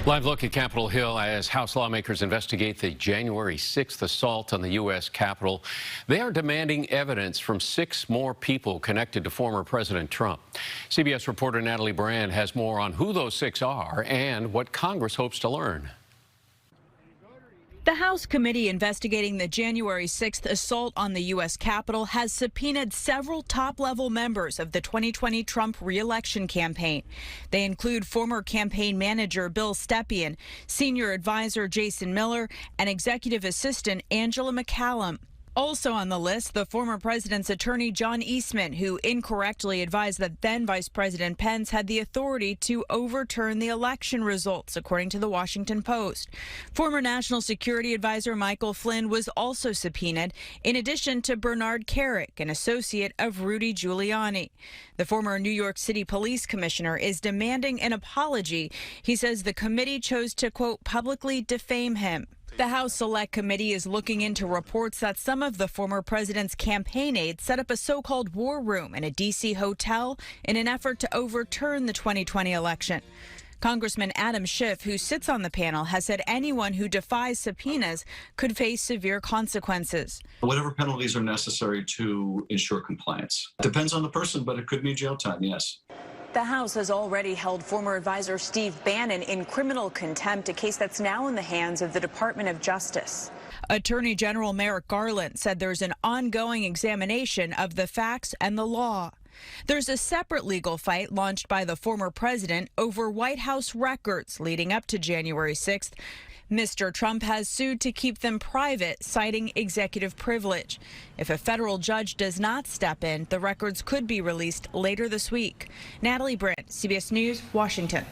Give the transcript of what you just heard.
Live look at Capitol Hill as House lawmakers investigate the January 6th assault on the U.S. Capitol. They are demanding evidence from 6 more people connected to former President Trump. CBS reporter Natalie Brand has more on who those 6 are and what Congress hopes to learn. The House committee investigating the January 6th assault on the U.S. Capitol has subpoenaed several top-level members of the 2020 Trump re-election campaign. They include former campaign manager Bill Stepien, senior advisor Jason Miller, and executive assistant Angela McCallum. Also on the list, the former president's attorney John Eastman, who incorrectly advised that then Vice President Pence had the authority to overturn the election results, according to the Washington Post. Former National Security Advisor Michael Flynn was also subpoenaed, in addition to Bernard Kerik, an associate of Rudy Giuliani. The former New York City Police Commissioner is demanding an apology. He says the committee chose to, quote, publicly defame him. The House Select Committee is looking into reports that some of the former president's campaign aides set up a so-called war room in a D.C. hotel in an effort to overturn the 2020 election. Congressman Adam Schiff, who sits on the panel, has said anyone who defies subpoenas could face severe consequences. Whatever penalties are necessary to ensure compliance. Depends on the person, but it could mean jail time, yes. The House has already held former advisor Steve Bannon in criminal contempt, a case that's now in the hands of the Department of Justice. Attorney General Merrick Garland said there's an ongoing examination of the facts and the law. There's a separate legal fight launched by the former president over White House records leading up to January 6th. Mr. Trump has sued to keep them private, citing executive privilege. If a federal judge does not step in, the records could be released later this week. Natalie Brand, CBS News, Washington.